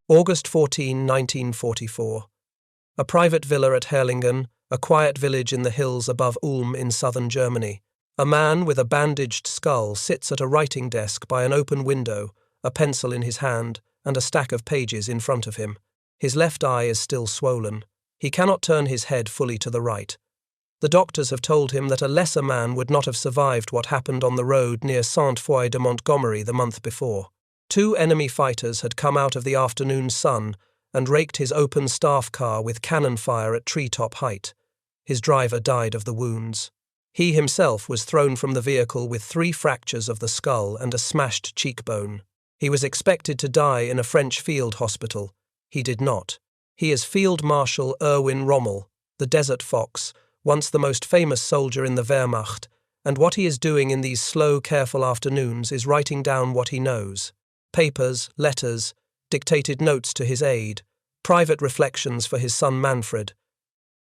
August 14, 1944. A private villa at Herlingen, a quiet village in the hills above Ulm in southern Germany. A man with a bandaged skull sits at a writing desk by an open window, a pencil in his hand, and a stack of pages in front of him. His left eye is still swollen. He cannot turn his head fully to the right. The doctors have told him that a lesser man would not have survived what happened on the road near Sainte-Foy de Montgomery the month before. 2 enemy fighters had come out of the afternoon sun and raked his open staff car with cannon fire at treetop height. His driver died of the wounds. He himself was thrown from the vehicle with 3 fractures of the skull and a smashed cheekbone. He was expected to die in a French field hospital. He did not. He is Field Marshal Erwin Rommel, the Desert Fox, once the most famous soldier in the Wehrmacht, and what he is doing in these slow, careful afternoons is writing down what he knows. Papers, letters, dictated notes to his aide, private reflections for his son Manfred.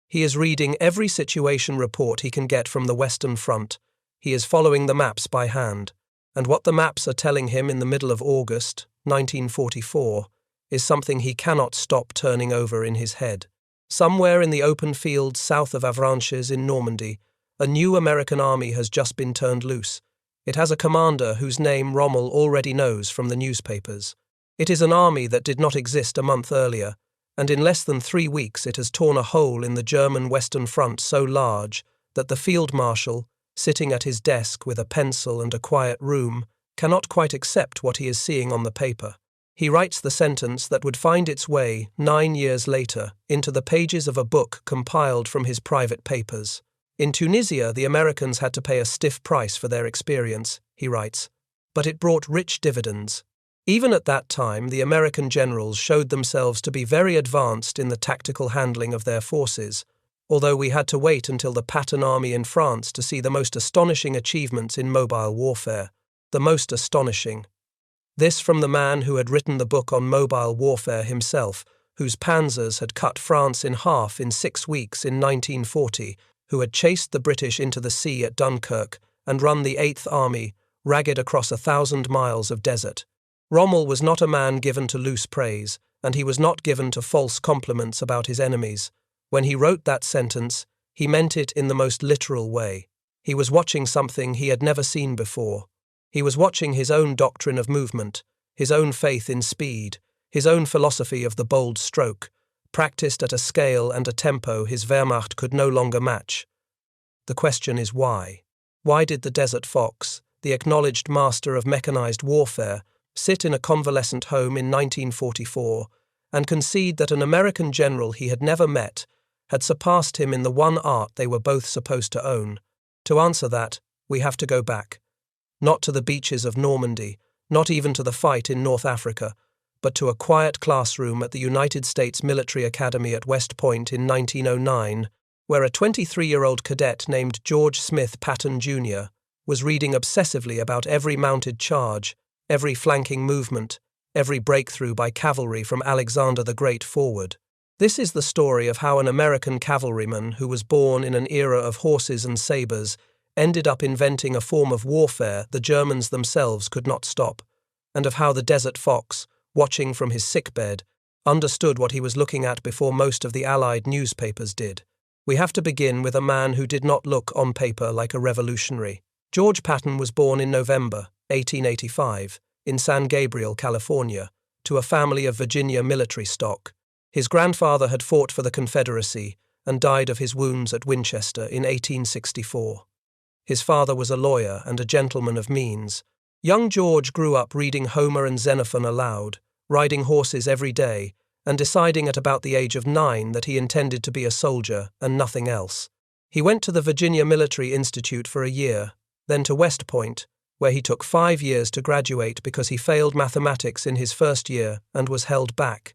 He is reading every situation report he can get from the Western Front. He is following the maps by hand, and what the maps are telling him in the middle of August, 1944, is something he cannot stop turning over in his head. Somewhere in the open fields south of Avranches in Normandy, a new American army has just been turned loose. It has a commander whose name Rommel already knows from the newspapers. It is an army that did not exist a month earlier, and in less than 3 weeks it has torn a hole in the German Western Front so large that the field marshal, sitting at his desk with a pencil and a quiet room, cannot quite accept what he is seeing on the paper. He writes the sentence that would find its way, 9 years later, into the pages of a book compiled from his private papers. In Tunisia, the Americans had to pay a stiff price for their experience, he writes, but it brought rich dividends. Even at that time, the American generals showed themselves to be very advanced in the tactical handling of their forces, although we had to wait until the Patton army in France to see the most astonishing achievements in mobile warfare. The most astonishing. This from the man who had written the book on mobile warfare himself, whose panzers had cut France in half in 6 weeks in 1940, who had chased the British into the sea at Dunkirk and run the 8th Army, ragged across 1,000 miles of desert. Rommel was not a man given to loose praise, and he was not given to false compliments about his enemies. When he wrote that sentence, he meant it in the most literal way. He was watching something he had never seen before. He was watching his own doctrine of movement, his own faith in speed, his own philosophy of the bold stroke, practiced at a scale and a tempo his Wehrmacht could no longer match. The question is why? Why did the Desert Fox, the acknowledged master of mechanized warfare, sit in a convalescent home in 1944 and concede that an American general he had never met had surpassed him in the one art they were both supposed to own? To answer that, we have to go back. Not to the beaches of Normandy, not even to the fight in North Africa, but to a quiet classroom at the United States Military Academy at West Point in 1909, where a 23-year-old cadet named George Smith Patton, Jr. was reading obsessively about every mounted charge, every flanking movement, every breakthrough by cavalry from Alexander the Great forward. This is the story of how an American cavalryman who was born in an era of horses and sabers ended up inventing a form of warfare the Germans themselves could not stop, and of how the Desert Fox, watching from his sickbed, understood what he was looking at before most of the Allied newspapers did. We have to begin with a man who did not look on paper like a revolutionary. George Patton was born in November 1885 in San Gabriel, California, to a family of Virginia military stock. His grandfather had fought for the Confederacy and died of his wounds at Winchester in 1864. His father was a lawyer and a gentleman of means. Young George grew up reading Homer and Xenophon aloud, riding horses every day, and deciding at about the age of 9 that he intended to be a soldier and nothing else. He went to the Virginia Military Institute for a year, then to West Point, where he took 5 years to graduate because he failed mathematics in his first year and was held back.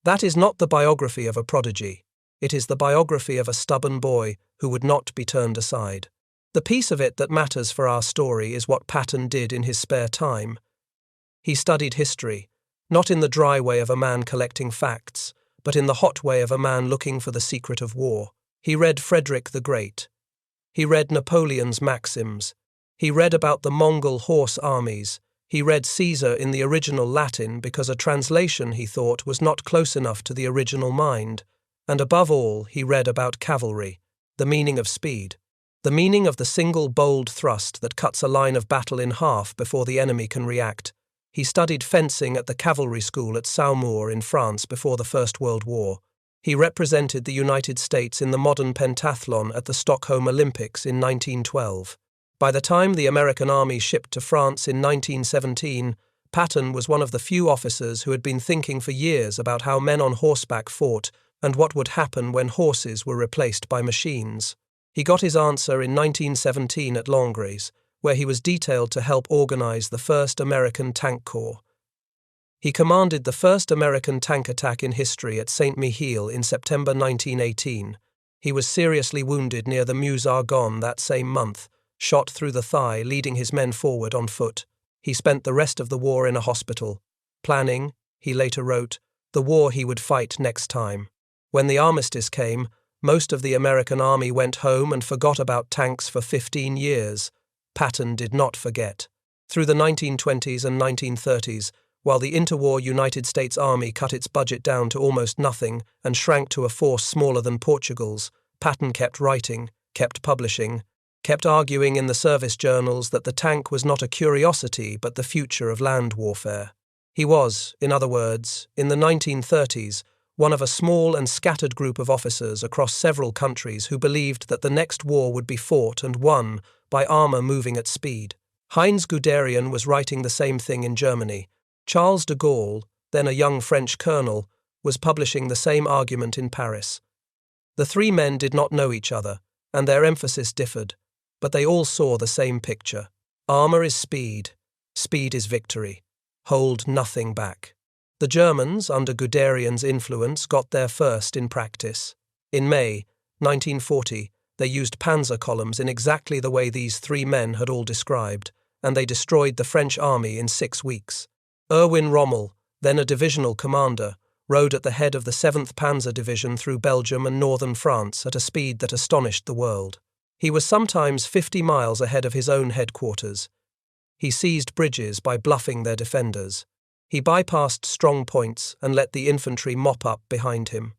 That is not the biography of a prodigy. It is the biography of a stubborn boy who would not be turned aside. The piece of it that matters for our story is what Patton did in his spare time. He studied history, not in the dry way of a man collecting facts, but in the hot way of a man looking for the secret of war. He read Frederick the Great. He read Napoleon's maxims. He read about the Mongol horse armies. He read Caesar in the original Latin because a translation, he thought, was not close enough to the original mind, and above all, he read about cavalry, the meaning of speed, the meaning of the single bold thrust that cuts a line of battle in half before the enemy can react. He studied fencing at the cavalry school at Saumur in France before the First World War. He represented the United States in the modern pentathlon at the Stockholm Olympics in 1912. By the time the American Army shipped to France in 1917, Patton was one of the few officers who had been thinking for years about how men on horseback fought and what would happen when horses were replaced by machines. He got his answer in 1917 at Langres, where he was detailed to help organize the first American Tank Corps. He commanded the first American tank attack in history at Saint-Mihiel in September 1918. He was seriously wounded near the Meuse-Argonne that same month, shot through the thigh, leading his men forward on foot. He spent the rest of the war in a hospital, planning, he later wrote, the war he would fight next time. When the armistice came, most of the American army went home and forgot about tanks for 15 years. Patton did not forget. Through the 1920s and 1930s, while the interwar United States Army cut its budget down to almost nothing and shrank to a force smaller than Portugal's, Patton kept writing, kept publishing, kept arguing in the service journals that the tank was not a curiosity but the future of land warfare. He was, in other words, in the 1930s, one of a small and scattered group of officers across several countries who believed that the next war would be fought and won by armor moving at speed. Heinz Guderian was writing the same thing in Germany. Charles de Gaulle, then a young French colonel, was publishing the same argument in Paris. The three men did not know each other, and their emphasis differed, but they all saw the same picture. Armor is speed. Speed is victory. Hold nothing back. The Germans, under Guderian's influence, got there first in practice. In May 1940, they used panzer columns in exactly the way these three men had all described, and they destroyed the French army in 6 weeks. Erwin Rommel, then a divisional commander, rode at the head of the 7th Panzer Division through Belgium and northern France at a speed that astonished the world. He was sometimes 50 miles ahead of his own headquarters. He seized bridges by bluffing their defenders. He bypassed strong points and let the infantry mop up behind him.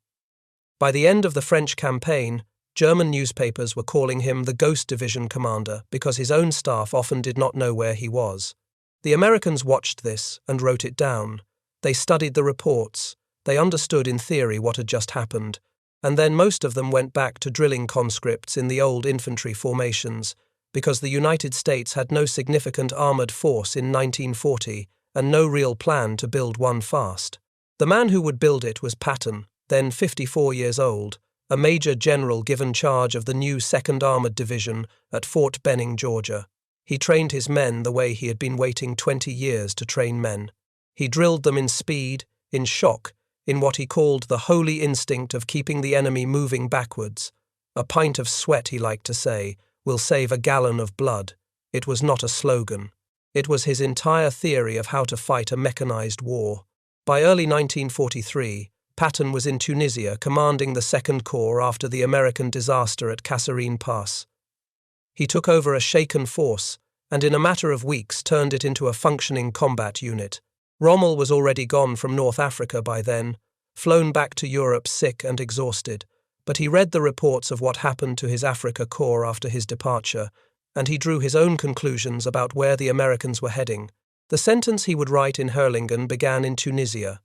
By the end of the French campaign, German newspapers were calling him the Ghost Division commander because his own staff often did not know where he was. The Americans watched this and wrote it down. They studied the reports. They understood in theory what had just happened, and then most of them went back to drilling conscripts in the old infantry formations because the United States had no significant armored force in 1940 and no real plan to build one fast. The man who would build it was Patton, then 54 years old, a major general given charge of the new 2nd Armored Division at Fort Benning, Georgia. He trained his men the way he had been waiting 20 years to train men. He drilled them in speed, in shock, in what he called the holy instinct of keeping the enemy moving backwards. A pint of sweat, he liked to say, will save a gallon of blood. It was not a slogan. It was his entire theory of how to fight a mechanized war. By early 1943, Patton was in Tunisia commanding the 2nd Corps after the American disaster at Kasserine Pass. He took over a shaken force and in a matter of weeks turned it into a functioning combat unit. Rommel was already gone from North Africa by then, flown back to Europe sick and exhausted, but he read the reports of what happened to his Africa Corps after his departure, and he drew his own conclusions about where the Americans were heading. The sentence he would write in Herlingen began in Tunisia.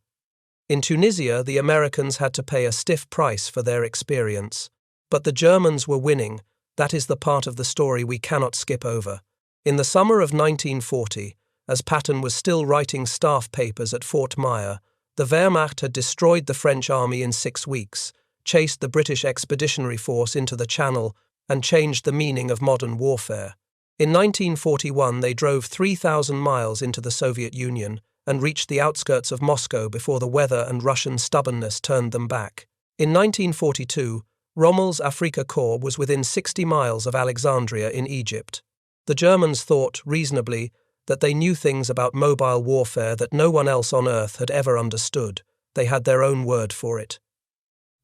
In Tunisia, the Americans had to pay a stiff price for their experience. But the Germans were winning. That is the part of the story we cannot skip over. In the summer of 1940, as Patton was still writing staff papers at Fort Myer, the Wehrmacht had destroyed the French army in 6 weeks, chased the British Expeditionary Force into the Channel, and changed the meaning of modern warfare. In 1941, they drove 3,000 miles into the Soviet Union and reached the outskirts of Moscow before the weather and Russian stubbornness turned them back. In 1942, Rommel's Afrika Korps was within 60 miles of Alexandria in Egypt. The Germans thought, reasonably, that they knew things about mobile warfare that no one else on earth had ever understood. They had their own word for it.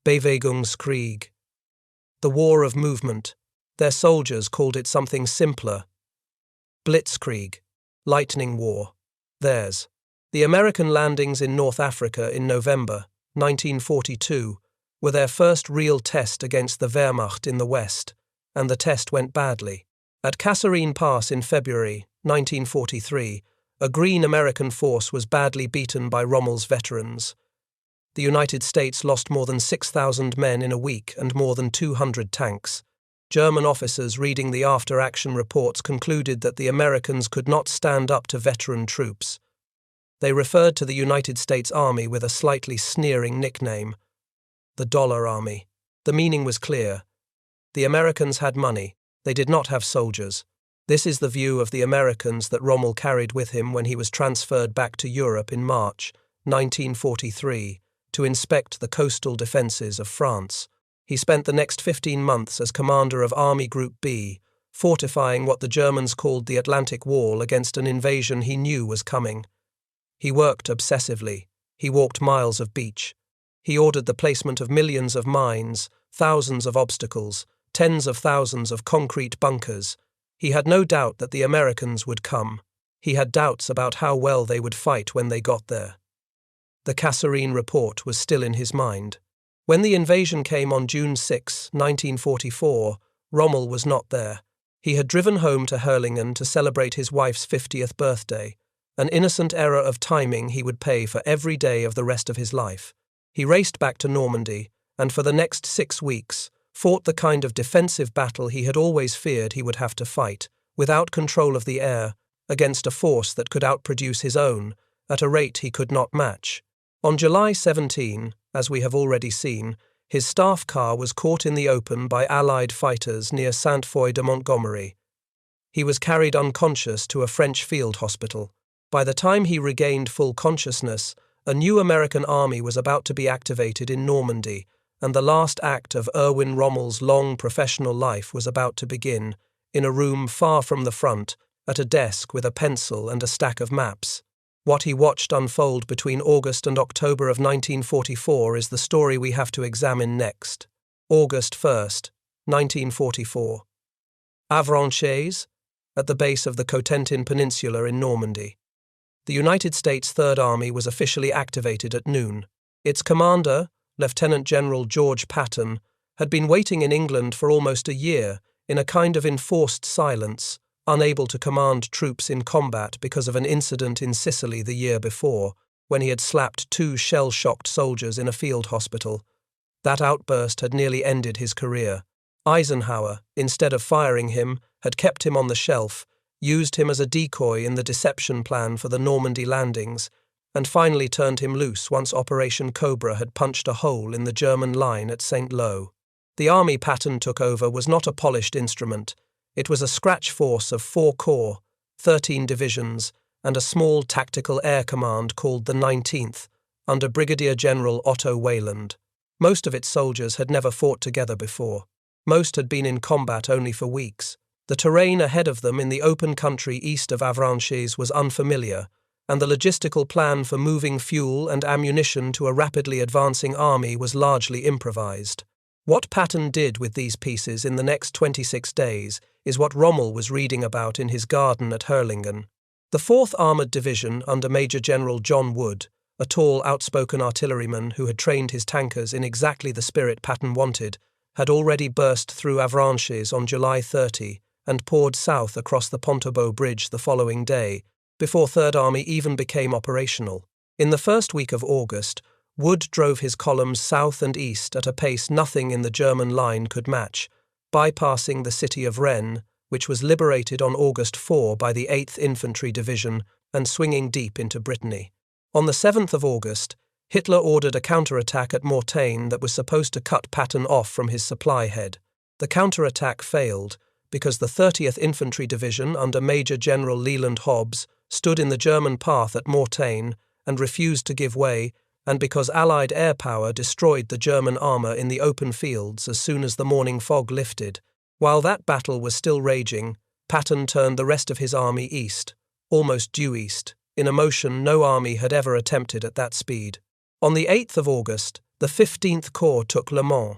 Bewegungskrieg. The war of movement. Their soldiers called it something simpler. Blitzkrieg. Lightning war. theirs. The American landings in North Africa in November 1942 were their first real test against the Wehrmacht in the West, and the test went badly. At Kasserine Pass in February 1943, a green American force was badly beaten by Rommel's veterans. The United States lost more than 6,000 men in a week and more than 200 tanks. German officers reading the after-action reports concluded that the Americans could not stand up to veteran troops. They referred to the United States Army with a slightly sneering nickname, the Dollar Army. The meaning was clear. The Americans had money. They did not have soldiers. This is the view of the Americans that Rommel carried with him when he was transferred back to Europe in March 1943 to inspect the coastal defences of France. He spent the next 15 months as commander of Army Group B, fortifying what the Germans called the Atlantic Wall against an invasion he knew was coming. He worked obsessively. He walked miles of beach. He ordered the placement of millions of mines, thousands of obstacles, tens of thousands of concrete bunkers. He had no doubt that the Americans would come. He had doubts about how well they would fight when they got there. The Kasserine report was still in his mind. When the invasion came on June 6, 1944, Rommel was not there. He had driven home to Herlingen to celebrate his wife's 50th birthday, an innocent error of timing he would pay for every day of the rest of his life. He raced back to Normandy, and for the next 6 weeks, fought the kind of defensive battle he had always feared he would have to fight, without control of the air, against a force that could outproduce his own, at a rate he could not match. On July 17, as we have already seen, his staff car was caught in the open by Allied fighters near Sainte-Foy de Montgomery. He was carried unconscious to a French field hospital. By the time he regained full consciousness, a new American army was about to be activated in Normandy, and the last act of Erwin Rommel's long professional life was about to begin, in a room far from the front, at a desk with a pencil and a stack of maps. What he watched unfold between August and October of 1944 is the story we have to examine next. August 1st, 1944. Avranches, at the base of the Cotentin Peninsula in Normandy. The United States Third Army was officially activated at noon. Its commander, Lieutenant General George Patton, had been waiting in England for almost a year, in a kind of enforced silence, unable to command troops in combat because of an incident in Sicily the year before, when he had slapped 2 shell-shocked soldiers in a field hospital. That outburst had nearly ended his career. Eisenhower, instead of firing him, had kept him on the shelf, used him as a decoy in the deception plan for the Normandy landings, and finally turned him loose once Operation Cobra had punched a hole in the German line at St. Lo. The army Patton took over was not a polished instrument. It was a scratch force of 4 corps, 13 divisions, and a small tactical air command called the 19th, under Brigadier General Otto Wayland. Most of its soldiers had never fought together before. Most had been in combat only for weeks. The terrain ahead of them in the open country east of Avranches was unfamiliar, and the logistical plan for moving fuel and ammunition to a rapidly advancing army was largely improvised. What Patton did with these pieces in the next 26 days is what Rommel was reading about in his garden at Herlingen. The 4th Armoured Division under Major General John Wood, a tall, outspoken artilleryman who had trained his tankers in exactly the spirit Patton wanted, had already burst through Avranches on July 30 and poured south across the Pontobo Bridge the following day, before Third Army even became operational. In the first week of August, Wood drove his columns south and east at a pace nothing in the German line could match, bypassing the city of Rennes, which was liberated on August 4 by the 8th Infantry Division, and swinging deep into Brittany. On the 7th of August, Hitler ordered a counterattack at Mortain that was supposed to cut Patton off from his supply head. The counterattack failed because the 30th Infantry Division under Major General Leland Hobbs stood in the German path at Mortain and refused to give way, and because Allied air power destroyed the German armour in the open fields as soon as the morning fog lifted. While that battle was still raging, Patton turned the rest of his army east, almost due east, in a motion no army had ever attempted at that speed. On the 8th of August, the 15th Corps took Le Mans.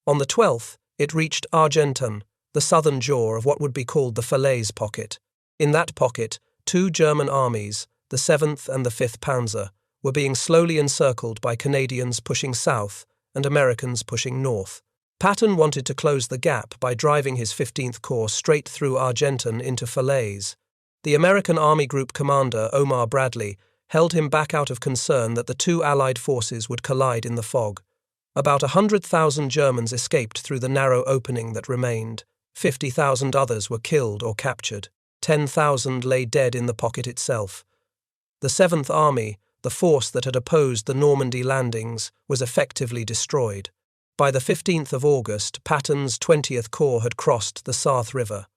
On the 12th, it reached Argentan, the southern jaw of what would be called the Falaise pocket. In that pocket, 2 German armies, the 7th and the 5th Panzer, were being slowly encircled by Canadians pushing south and Americans pushing north. Patton wanted to close the gap by driving his 15th Corps straight through Argenton into Falaise. The American Army Group commander, Omar Bradley, held him back out of concern that the two Allied forces would collide in the fog. About 100,000 Germans escaped through the narrow opening that remained. 50,000 others were killed or captured. 10,000 lay dead in the pocket itself. The 7th Army, the force that had opposed the Normandy landings, was effectively destroyed. By the 15th of August, Patton's 20th Corps had crossed the Sarthe River.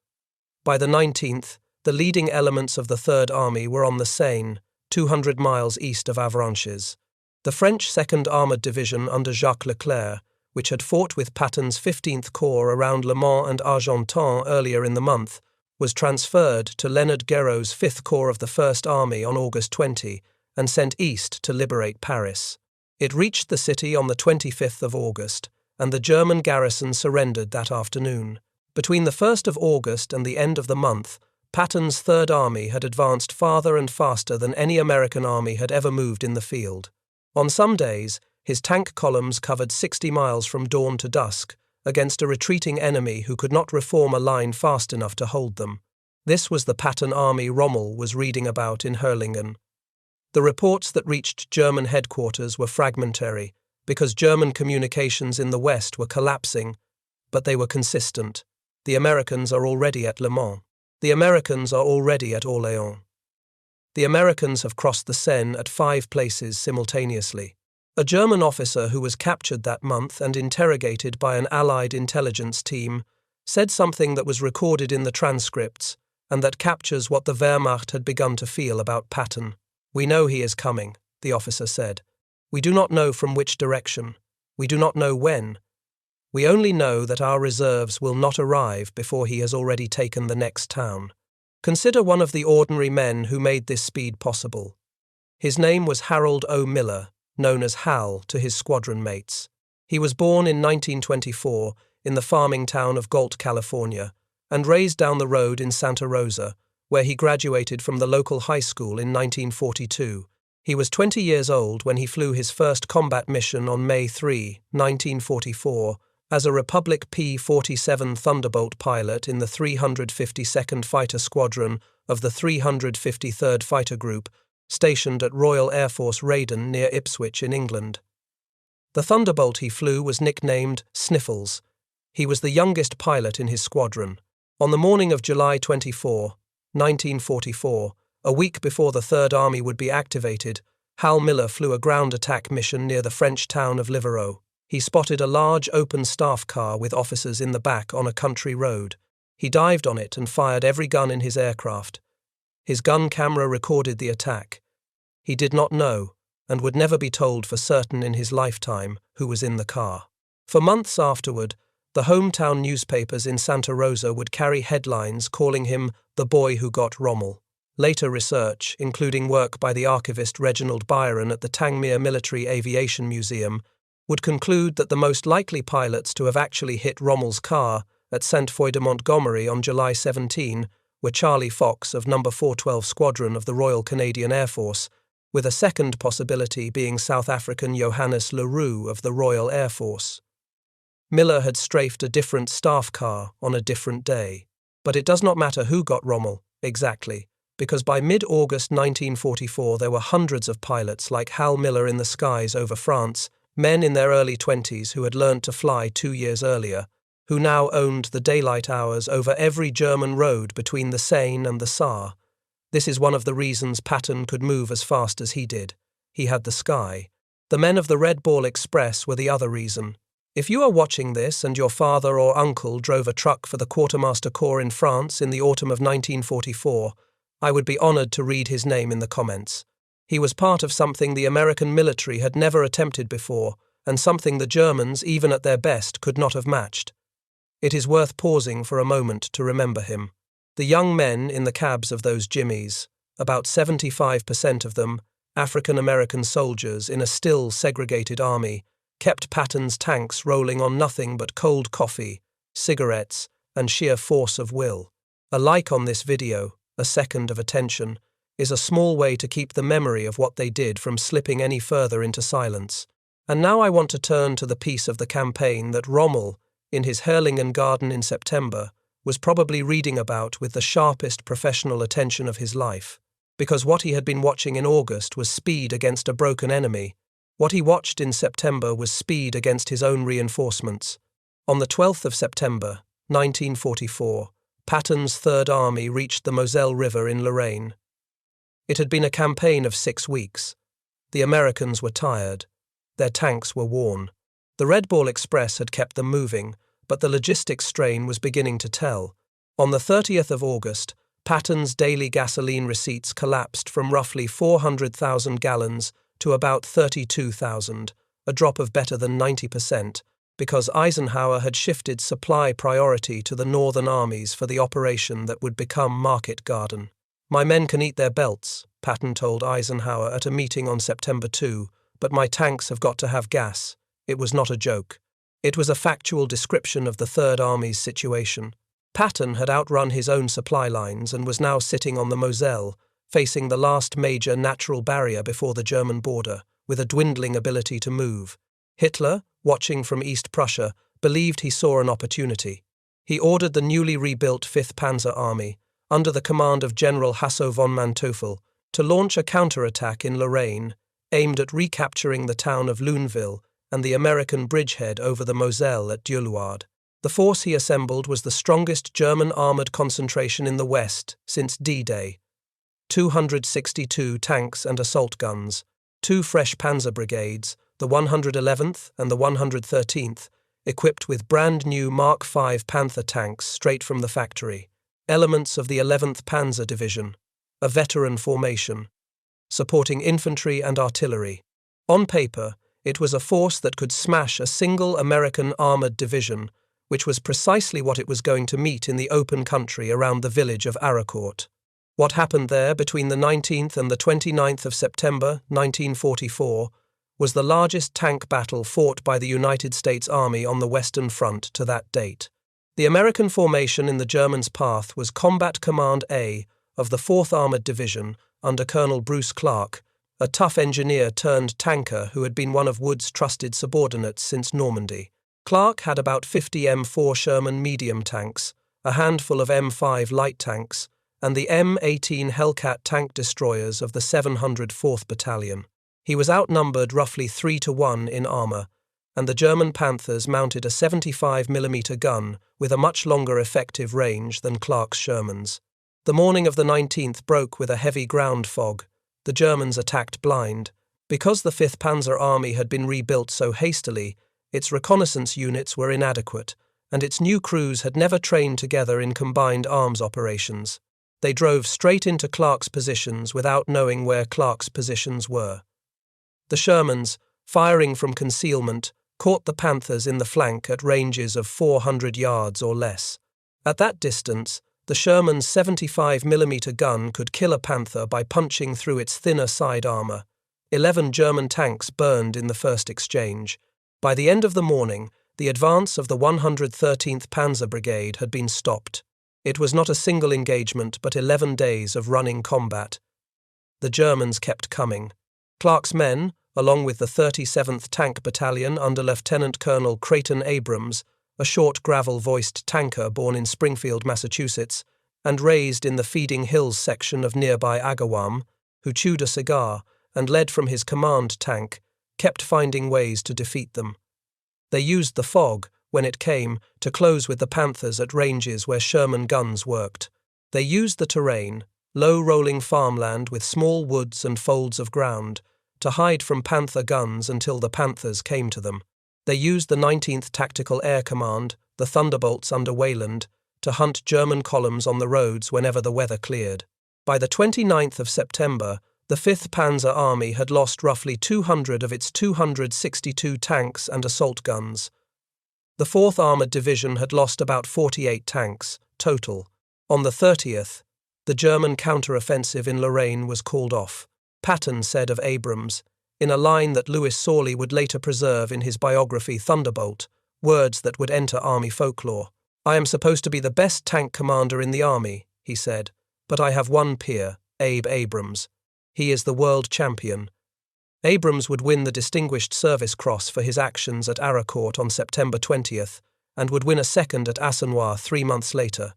By the 19th, the leading elements of the 3rd Army were on the Seine, 200 miles east of Avranches. The French 2nd Armoured Division under Jacques Leclerc, which had fought with Patton's 15th Corps around Le Mans and Argenton earlier in the month, was transferred to Leonard Guerreau's 5th Corps of the 1st Army on August 20 and sent east to liberate Paris. It reached the city on the 25th of August, and the German garrison surrendered that afternoon. Between the 1st of August and the end of the month, Patton's 3rd Army had advanced farther and faster than any American army had ever moved in the field. On some days, his tank columns covered 60 miles from dawn to dusk, against a retreating enemy who could not reform a line fast enough to hold them. This was the Patton army Rommel was reading about in Herlingen. The reports that reached German headquarters were fragmentary, because German communications in the West were collapsing, but they were consistent. The Americans are already at Le Mans. The Americans are already at Orléans. The Americans have crossed the Seine at 5 places simultaneously. A German officer who was captured that month and interrogated by an Allied intelligence team said something that was recorded in the transcripts and that captures what the Wehrmacht had begun to feel about Patton. "We know he is coming," the officer said. "We do not know from which direction. We do not know when. We only know that our reserves will not arrive before he has already taken the next town." Consider one of the ordinary men who made this speed possible. His name was Harold O. Miller, known as Hal to his squadron mates. He was born in 1924 in the farming town of Galt, California, and raised down the road in Santa Rosa, where he graduated from the local high school in 1942. He was 20 years old when he flew his first combat mission on May 3, 1944, as a Republic P-47 Thunderbolt pilot in the 352nd Fighter Squadron of the 353rd Fighter Group, stationed at Royal Air Force Raiden near Ipswich in England. The Thunderbolt he flew was nicknamed Sniffles. He was the youngest pilot in his squadron. On the morning of July 24, 1944, a week before the 3rd Army would be activated, Hal Miller flew a ground attack mission near the French town of Livarot. He spotted a large open staff car with officers in the back on a country road. He dived on it and fired every gun in his aircraft. His gun camera recorded the attack. He did not know, and would never be told for certain in his lifetime, who was in the car. For months afterward, the hometown newspapers in Santa Rosa would carry headlines calling him the boy who got Rommel. Later research, including work by the archivist Reginald Byron at the Tangmere Military Aviation Museum, would conclude that the most likely pilots to have actually hit Rommel's car at Sainte-Foy-de-Montgomery on July 17 were Charlie Fox of No. 412 Squadron of the Royal Canadian Air Force, with a second possibility being South African Johannes Leroux of the Royal Air Force. Miller had strafed a different staff car on a different day. But it does not matter who got Rommel, exactly, because by mid-August 1944 there were hundreds of pilots like Hal Miller in the skies over France, men in their early 20s who had learned to fly 2 years earlier, who now owned the daylight hours over every German road between the Seine and the Saar. This is one of the reasons Patton could move as fast as he did. He had the sky. The men of the Red Ball Express were the other reason. If you are watching this and your father or uncle drove a truck for the Quartermaster Corps in France in the autumn of 1944, I would be honored to read his name in the comments. He was part of something the American military had never attempted before, and something the Germans, even at their best, could not have matched. It is worth pausing for a moment to remember him. The young men in the cabs of those jimmies, about 75% of them, African-American soldiers in a still segregated army, kept Patton's tanks rolling on nothing but cold coffee, cigarettes, and sheer force of will. A like on this video, a second of attention, is a small way to keep the memory of what they did from slipping any further into silence. And now I want to turn to the piece of the campaign that Rommel, in his Herlingen garden in September, was probably reading about with the sharpest professional attention of his life, because what he had been watching in August was speed against a broken enemy. What he watched in September was speed against his own reinforcements. On the 12th of September, 1944, Patton's Third Army reached the Moselle River in Lorraine. It had been a campaign of 6 weeks. The Americans were tired. Their tanks were worn. The Red Ball Express had kept them moving, but the logistics strain was beginning to tell. On the 30th of August, Patton's daily gasoline receipts collapsed from roughly 400,000 gallons to about 32,000, a drop of better than 90%, because Eisenhower had shifted supply priority to the northern armies for the operation that would become Market Garden. "My men can eat their belts," Patton told Eisenhower at a meeting on September 2, "but my tanks have got to have gas." It was not a joke. It was a factual description of the Third Army's situation. Patton had outrun his own supply lines and was now sitting on the Moselle, facing the last major natural barrier before the German border, with a dwindling ability to move. Hitler, watching from East Prussia, believed he saw an opportunity. He ordered the newly rebuilt 5th Panzer Army, under the command of General Hasso von Manteuffel, to launch a counterattack in Lorraine, aimed at recapturing the town of Luneville and the American bridgehead over the Moselle at Dieuluard. The force he assembled was the strongest German armoured concentration in the West since D-Day. 262 tanks and assault guns, 2 fresh panzer brigades, the 111th and the 113th, equipped with brand-new Mark V Panther tanks straight from the factory, elements of the 11th Panzer Division, a veteran formation, supporting infantry and artillery. On paper, it was a force that could smash a single American armoured division, which was precisely what it was going to meet in the open country around the village of Aracourt. What happened there between the 19th and the 29th of September 1944 was the largest tank battle fought by the United States Army on the Western Front to that date. The American formation in the Germans' path was Combat Command A of the 4th Armored Division under Colonel Bruce Clark, a tough engineer turned tanker who had been one of Wood's trusted subordinates since Normandy. Clark had about 50 M4 Sherman medium tanks, a handful of M5 light tanks, and the M18 Hellcat tank destroyers of the 704th Battalion. He was outnumbered roughly 3-1 in armour, and the German Panthers mounted a 75mm gun with a much longer effective range than Clark's Shermans. The morning of the 19th broke with a heavy ground fog. The Germans attacked blind. Because the 5th Panzer Army had been rebuilt so hastily, its reconnaissance units were inadequate, and its new crews had never trained together in combined arms operations. They drove straight into Clark's positions without knowing where Clark's positions were. The Shermans, firing from concealment, caught the Panthers in the flank at ranges of 400 yards or less. At that distance, the Sherman's 75mm gun could kill a Panther by punching through its thinner side armour. 11 German tanks burned in the first exchange. By the end of the morning, the advance of the 113th Panzer Brigade had been stopped. It was not a single engagement, but 11 days of running combat. The Germans kept coming. Clark's men, along with the 37th Tank Battalion under Lieutenant Colonel Creighton Abrams, a short gravel-voiced tanker born in Springfield, Massachusetts, and raised in the Feeding Hills section of nearby Agawam, who chewed a cigar and led from his command tank, kept finding ways to defeat them. They used the fog, when it came, to close with the Panthers at ranges where Sherman guns worked. They used the terrain, low-rolling farmland with small woods and folds of ground, to hide from Panther guns until the Panthers came to them. They used the 19th Tactical Air Command, the Thunderbolts under Wayland, to hunt German columns on the roads whenever the weather cleared. By the 29th of September, the 5th Panzer Army had lost roughly 200 of its 262 tanks and assault guns. The 4th Armoured Division had lost about 48 tanks, total. On the 30th, the German counter-offensive in Lorraine was called off. Patton said of Abrams, in a line that Louis Sawley would later preserve in his biography Thunderbolt, words that would enter Army folklore. "I am supposed to be the best tank commander in the Army," he said, "but I have one peer, Abe Abrams. He is the world champion. Abrams would win the Distinguished Service Cross for his actions at Aracourt on September 20th and would win a second at Assenoir 3 months later.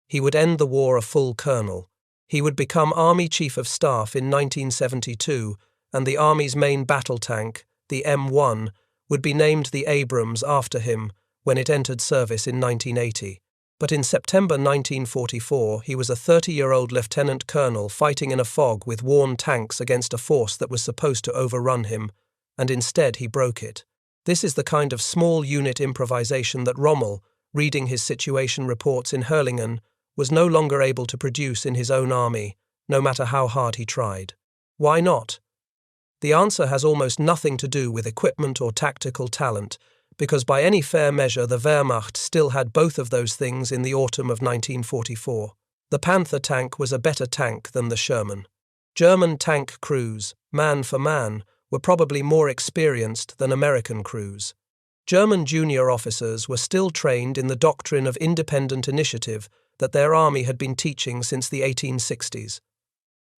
He would end the war a full colonel. He would become Army Chief of Staff in 1972, and the Army's main battle tank, the M1, would be named the Abrams after him when it entered service in 1980. But in September 1944, he was a 30-year-old lieutenant colonel fighting in a fog with worn tanks against a force that was supposed to overrun him, and instead he broke it. This is the kind of small unit improvisation that Rommel, reading his situation reports in Hurlingen, was no longer able to produce in his own army, no matter how hard he tried. Why not? The answer has almost nothing to do with equipment or tactical talent, because by any fair measure the Wehrmacht still had both of those things in the autumn of 1944. The Panther tank was a better tank than the Sherman. German tank crews, man for man, were probably more experienced than American crews. German junior officers were still trained in the doctrine of independent initiative that their army had been teaching since the 1860s.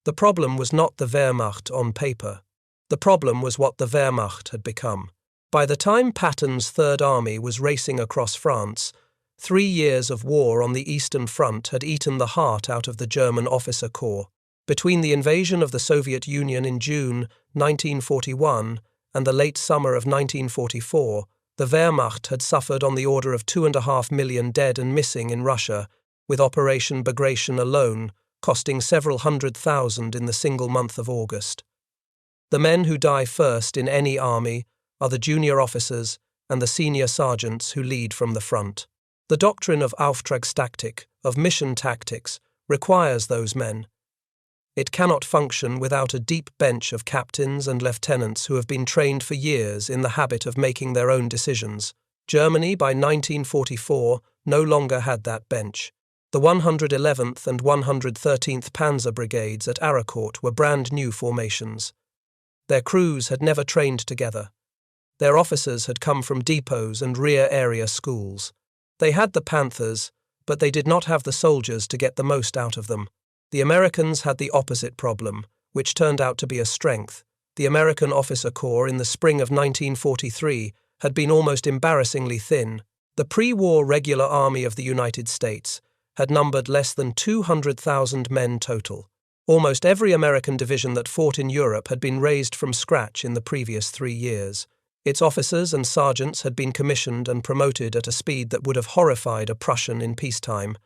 The problem was not the Wehrmacht on paper. The problem was what the Wehrmacht had become. By the time Patton's Third Army was racing across France, 3 years of war on the Eastern Front had eaten the heart out of the German officer corps. Between the invasion of the Soviet Union in June 1941 and the late summer of 1944, the Wehrmacht had suffered on the order of 2.5 million dead and missing in Russia, with Operation Bagration alone costing several 100,000 in the single month of August. The men who die first in any army are the junior officers and the senior sergeants who lead from the front. The doctrine of Auftragstaktik, of mission tactics, requires those men. It cannot function without a deep bench of captains and lieutenants who have been trained for years in the habit of making their own decisions. Germany, by 1944, no longer had that bench. The 111th and 113th Panzer Brigades at Aracourt were brand new formations. Their crews had never trained together. Their officers had come from depots and rear area schools. They had the Panthers, but they did not have the soldiers to get the most out of them. The Americans had the opposite problem, which turned out to be a strength. The American officer corps in the spring of 1943 had been almost embarrassingly thin. The pre-war regular army of the United States had numbered less than 200,000 men total. Almost every American division that fought in Europe had been raised from scratch in the previous 3 years. Its officers and sergeants had been commissioned and promoted at a speed that would have horrified a Prussian in peacetime,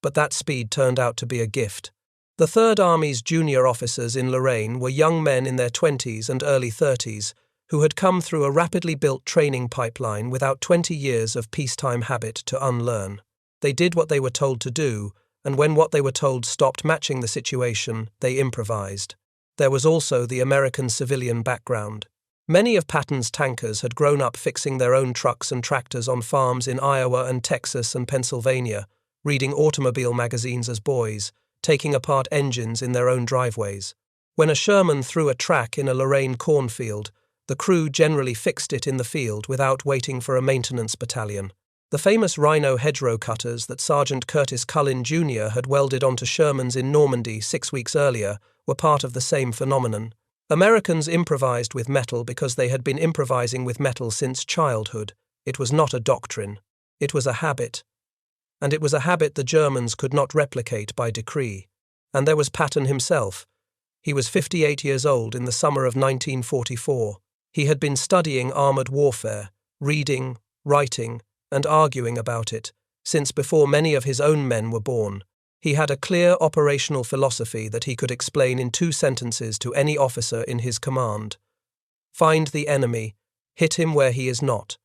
but that speed turned out to be a gift. The Third Army's junior officers in Lorraine were young men in their 20s and early 30s who had come through a rapidly built training pipeline without 20 years of peacetime habit to unlearn. They did what they were told to do, and when what they were told stopped matching the situation, they improvised. There was also the American civilian background. Many of Patton's tankers had grown up fixing their own trucks and tractors on farms in Iowa and Texas and Pennsylvania, reading automobile magazines as boys, taking apart engines in their own driveways. When a Sherman threw a track in a Lorraine cornfield, the crew generally fixed it in the field without waiting for a maintenance battalion. The famous Rhino hedgerow cutters that Sergeant Curtis Cullen Jr. had welded onto Shermans in Normandy 6 weeks earlier were part of the same phenomenon. Americans improvised with metal because they had been improvising with metal since childhood. It was not a doctrine. It was a habit. And it was a habit the Germans could not replicate by decree. And there was Patton himself. He was 58 years old in the summer of 1944. He had been studying armored warfare, reading, writing, and arguing about it, since before many of his own men were born. He had a clear operational philosophy that he could explain in 2 sentences to any officer in his command. Find the enemy, hit him where he is not.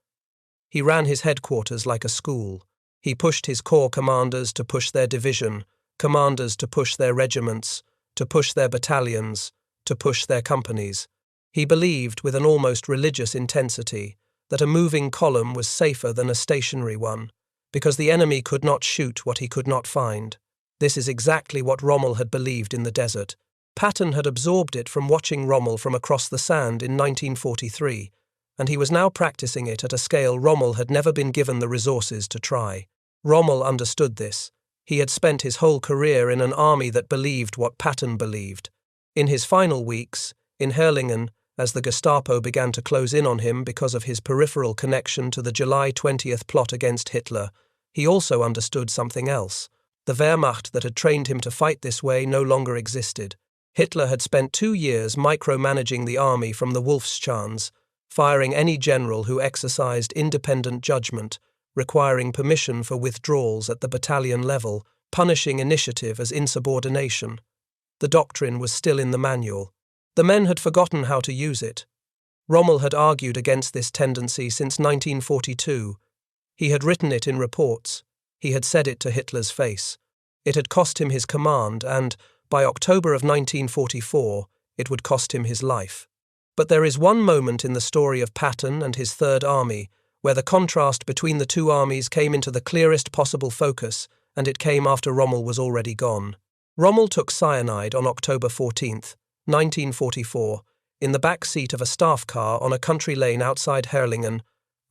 He ran his headquarters like a school. He pushed his corps commanders to push their division, commanders to push their regiments, to push their battalions, to push their companies. He believed, with an almost religious intensity, that a moving column was safer than a stationary one, because the enemy could not shoot what he could not find. This is exactly what Rommel had believed in the desert. Patton had absorbed it from watching Rommel from across the sand in 1943, and he was now practicing it at a scale Rommel had never been given the resources to try. Rommel understood this. He had spent his whole career in an army that believed what Patton believed. In his final weeks, in Herlingen, as the Gestapo began to close in on him because of his peripheral connection to the July 20th plot against Hitler, he also understood something else. The Wehrmacht that had trained him to fight this way no longer existed. Hitler had spent 2 years micromanaging the army from the Wolfschans, firing any general who exercised independent judgment, requiring permission for withdrawals at the battalion level, punishing initiative as insubordination. The doctrine was still in the manual. The men had forgotten how to use it. Rommel had argued against this tendency since 1942. He had written it in reports. He had said it to Hitler's face. It had cost him his command and, by October of 1944, it would cost him his life. But there is one moment in the story of Patton and his Third Army where the contrast between the two armies came into the clearest possible focus, and it came after Rommel was already gone. Rommel took cyanide on October 14, 1944, in the back seat of a staff car on a country lane outside Herlingen,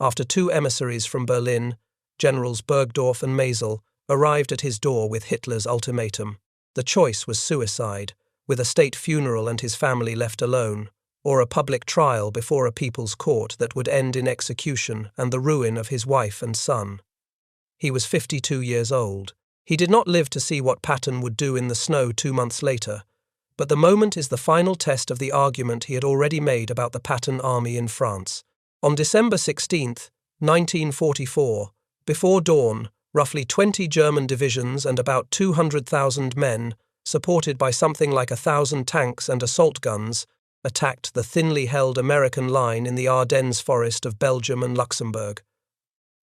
after 2 emissaries from Berlin, Generals Bergdorf and Maisel, arrived at his door with Hitler's ultimatum. The choice was suicide, with a state funeral and his family left alone, or a public trial before a people's court that would end in execution and the ruin of his wife and son. He was 52 years old. He did not live to see what Patton would do in the snow 2 months later, but the moment is the final test of the argument he had already made about the Patton army in France. On December 16, 1944, before dawn, roughly 20 German divisions and about 200,000 men, supported by something like 1,000 tanks and assault guns, attacked the thinly held American line in the Ardennes forest of Belgium and Luxembourg.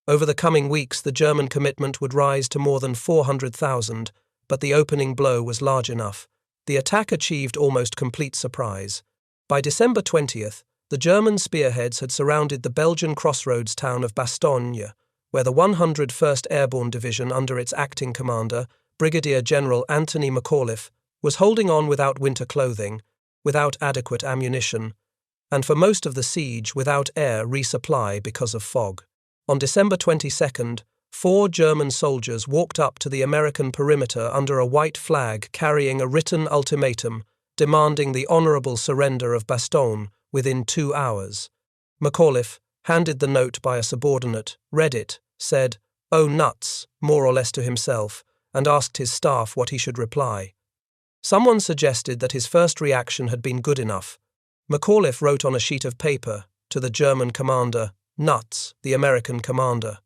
Over the coming weeks, the German commitment would rise to more than 400,000, but the opening blow was large enough. The attack achieved almost complete surprise. By December 20th, the German spearheads had surrounded the Belgian crossroads town of Bastogne, where the 101st Airborne Division under its acting commander, Brigadier General Anthony McAuliffe, was holding on without winter clothing, without adequate ammunition, and for most of the siege without air resupply because of fog. On December 22nd, 4 German soldiers walked up to the American perimeter under a white flag carrying a written ultimatum demanding the honorable surrender of Bastogne within 2 hours. McAuliffe handed the note by a subordinate, read it, said, "Oh nuts," more or less to himself, and asked his staff what he should reply. Someone suggested that his first reaction had been good enough. McAuliffe wrote on a sheet of paper, to the German commander, "Nuts," the American commander.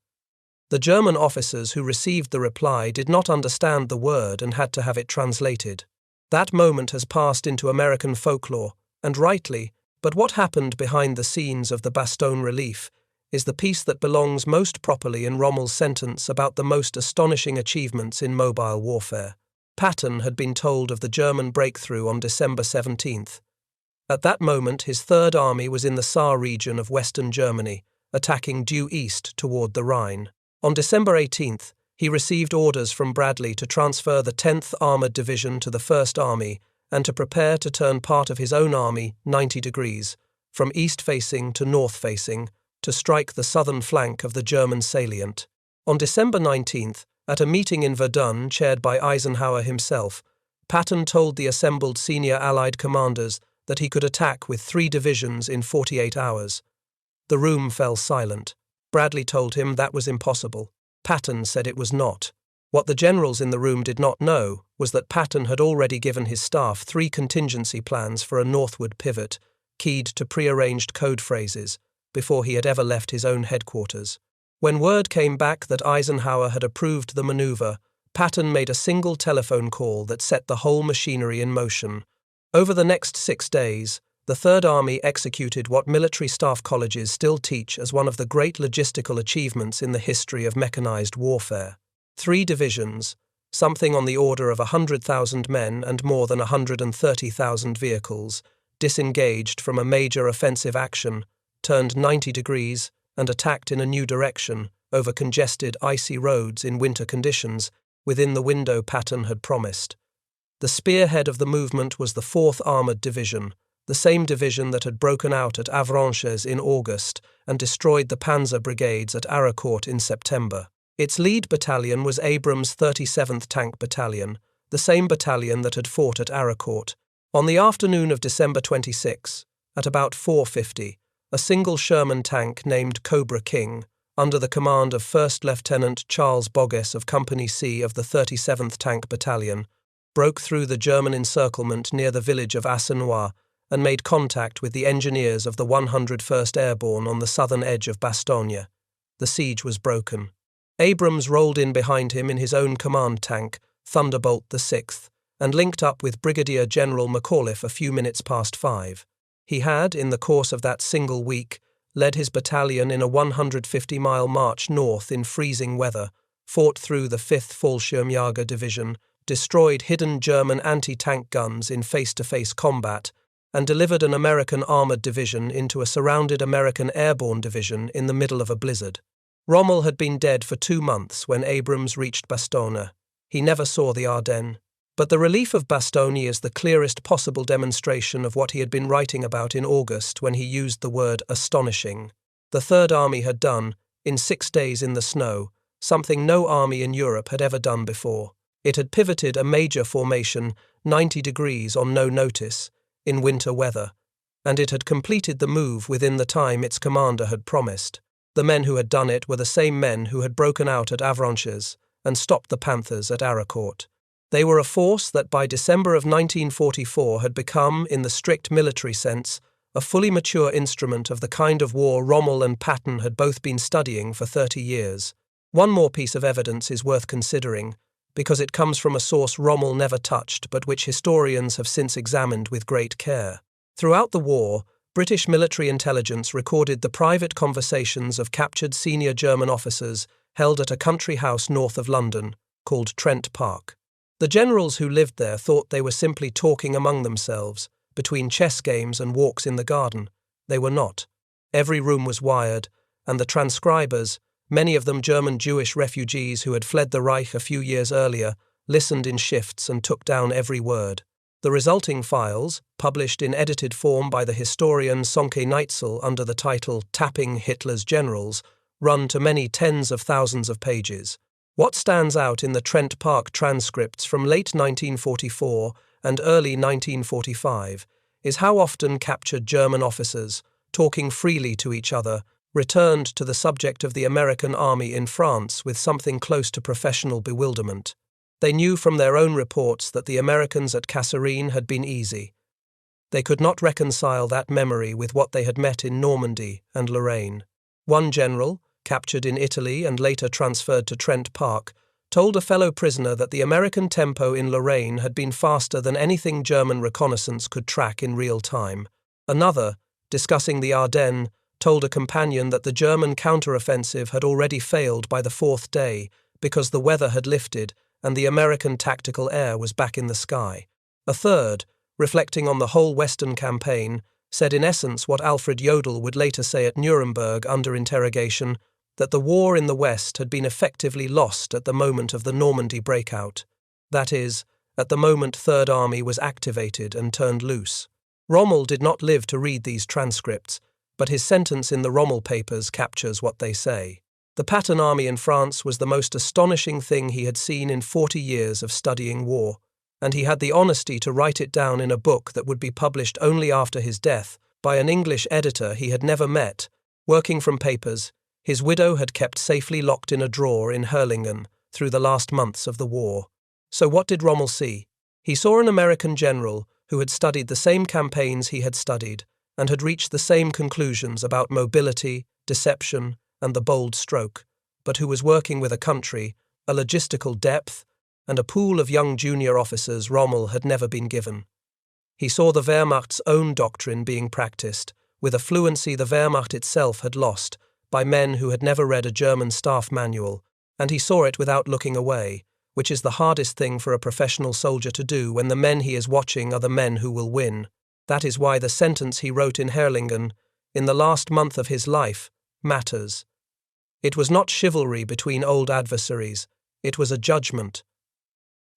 The German officers who received the reply did not understand the word and had to have it translated. That moment has passed into American folklore, and rightly, but what happened behind the scenes of the Bastogne relief is the piece that belongs most properly in Rommel's sentence about the most astonishing achievements in mobile warfare. Patton had been told of the German breakthrough on December 17th. At that moment, his Third Army was in the Saar region of western Germany, attacking due east toward the Rhine. On December 18th, he received orders from Bradley to transfer the 10th Armoured Division to the First Army and to prepare to turn part of his own army 90 degrees, from east-facing to north-facing, to strike the southern flank of the German salient. On December 19th, at a meeting in Verdun chaired by Eisenhower himself, Patton told the assembled senior Allied commanders that he could attack with 3 divisions in 48 hours. The room fell silent. Bradley told him that was impossible. Patton said it was not. What the generals in the room did not know was that Patton had already given his staff 3 contingency plans for a northward pivot, keyed to prearranged code phrases, before he had ever left his own headquarters. When word came back that Eisenhower had approved the maneuver, Patton made a single telephone call that set the whole machinery in motion. Over the next 6 days, the Third Army executed what military staff colleges still teach as one of the great logistical achievements in the history of mechanized warfare. 3 divisions, something on the order of 100,000 men and more than 130,000 vehicles, disengaged from a major offensive action, turned 90 degrees, and attacked in a new direction, over congested, icy roads in winter conditions, within the window Patton had promised. The spearhead of the movement was the 4th Armoured Division, the same division that had broken out at Avranches in August and destroyed the panzer brigades at Aracourt in September. Its lead battalion was Abrams' 37th Tank Battalion, the same battalion that had fought at Aracourt. On the afternoon of December 26, at about 4:50, a single Sherman tank named Cobra King, under the command of First Lieutenant Charles Boggess of Company C of the 37th Tank Battalion, broke through the German encirclement near the village of Assenois and made contact with the engineers of the 101st Airborne on the southern edge of Bastogne. The siege was broken. Abrams rolled in behind him in his own command tank, Thunderbolt the 6th, and linked up with Brigadier General McAuliffe a few minutes past 5. He had, in the course of that single week, led his battalion in a 150-mile march north in freezing weather, fought through the 5th Fallschirmjäger Division, destroyed hidden German anti-tank guns in face-to-face combat, and delivered an American armored division into a surrounded American airborne division in the middle of a blizzard. Rommel had been dead for 2 months when Abrams reached Bastogne. He never saw the Ardennes. But the relief of Bastogne is the clearest possible demonstration of what he had been writing about in August when he used the word astonishing. The Third Army had done, in 6 days in the snow, something no army in Europe had ever done before. It had pivoted a major formation 90 degrees on no notice, in winter weather, and it had completed the move within the time its commander had promised. The men who had done it were the same men who had broken out at Avranches and stopped the Panthers at Aracourt. They were a force that by December of 1944 had become, in the strict military sense, a fully mature instrument of the kind of war Rommel and Patton had both been studying for 30 years. One more piece of evidence is worth considering, because it comes from a source Rommel never touched but which historians have since examined with great care. Throughout the war, British military intelligence recorded the private conversations of captured senior German officers held at a country house north of London, called Trent Park. The generals who lived there thought they were simply talking among themselves, between chess games and walks in the garden. They were not. Every room was wired, and the transcribers, many of them German Jewish refugees who had fled the Reich a few years earlier, listened in shifts and took down every word. The resulting files, published in edited form by the historian Sonke Neitzel under the title Tapping Hitler's Generals, run to many tens of thousands of pages. What stands out in the Trent Park transcripts from late 1944 and early 1945 is how often captured German officers, talking freely to each other, returned to the subject of the American army in France with something close to professional bewilderment. They knew from their own reports that the Americans at Kasserine had been easy. They could not reconcile that memory with what they had met in Normandy and Lorraine. One general, captured in Italy and later transferred to Trent Park, told a fellow prisoner that the American tempo in Lorraine had been faster than anything German reconnaissance could track in real time. Another, discussing the Ardennes, told a companion that the German counteroffensive had already failed by the 4th day because the weather had lifted and the American tactical air was back in the sky. A third, reflecting on the whole Western campaign, said in essence what Alfred Jodl would later say at Nuremberg under interrogation, that the war in the West had been effectively lost at the moment of the Normandy breakout. That is, at the moment Third Army was activated and turned loose. Rommel did not live to read these transcripts, but his sentence in the Rommel papers captures what they say. The Patton army in France was the most astonishing thing he had seen in 40 years of studying war, and he had the honesty to write it down in a book that would be published only after his death by an English editor he had never met, working from papers his widow had kept safely locked in a drawer in Herlingen through the last months of the war. So what did Rommel see? He saw an American general who had studied the same campaigns he had studied and had reached the same conclusions about mobility, deception, and the bold stroke, but who was working with a country, a logistical depth, and a pool of young junior officers Rommel had never been given. He saw the Wehrmacht's own doctrine being practiced, with a fluency the Wehrmacht itself had lost, by men who had never read a German staff manual, and he saw it without looking away, which is the hardest thing for a professional soldier to do when the men he is watching are the men who will win. That is why the sentence he wrote in Herlingen, in the last month of his life, matters. It was not chivalry between old adversaries, it was a judgment.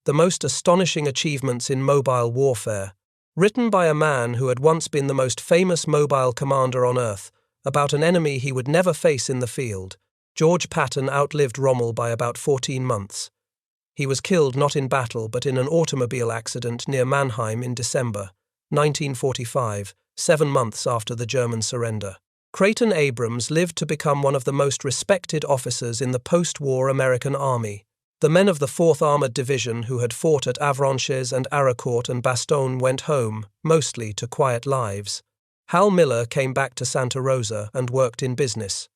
The most astonishing achievements in mobile warfare, written by a man who had once been the most famous mobile commander on earth, about an enemy he would never face in the field, George Patton outlived Rommel by about 14 months. He was killed not in battle but in an automobile accident near Mannheim in December 1945, 7 months after the German surrender. Creighton Abrams lived to become one of the most respected officers in the post-war American Army. The men of the 4th Armored Division who had fought at Avranches and Aricourt and Bastogne went home, mostly to quiet lives. Hal Miller came back to Santa Rosa and worked in business.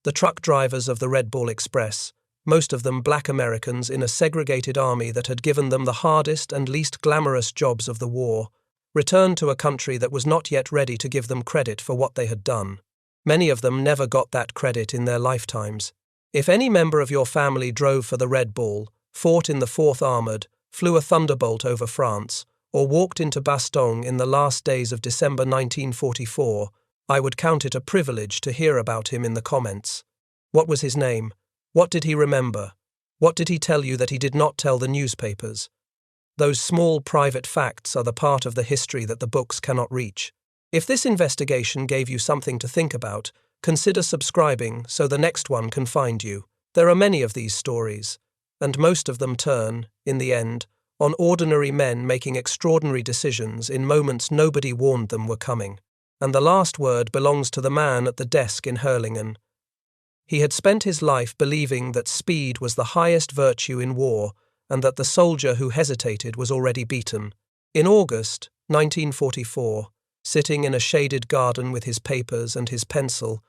The truck drivers of the Red Ball Express, most of them black Americans in a segregated army that had given them the hardest and least glamorous jobs of the war, returned to a country that was not yet ready to give them credit for what they had done. Many of them never got that credit in their lifetimes. If any member of your family drove for the Red Ball, fought in the 4th Armored, flew a Thunderbolt over France, or walked into Bastogne in the last days of December 1944, I would count it a privilege to hear about him in the comments. What was his name? What did he remember? What did he tell you that he did not tell the newspapers? Those small private facts are the part of the history that the books cannot reach. If this investigation gave you something to think about, consider subscribing so the next one can find you. There are many of these stories, and most of them turn, in the end, on ordinary men making extraordinary decisions in moments nobody warned them were coming. And the last word belongs to the man at the desk in Hurlingen. He had spent his life believing that speed was the highest virtue in war and that the soldier who hesitated was already beaten. In August 1944, sitting in a shaded garden with his papers and his pencil,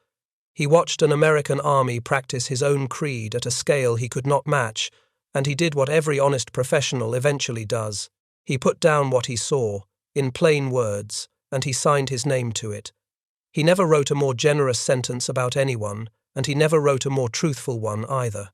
he watched an American army practice his own creed at a scale he could not match, and he did what every honest professional eventually does. He put down what he saw, in plain words, and he signed his name to it. He never wrote a more generous sentence about anyone, and he never wrote a more truthful one either.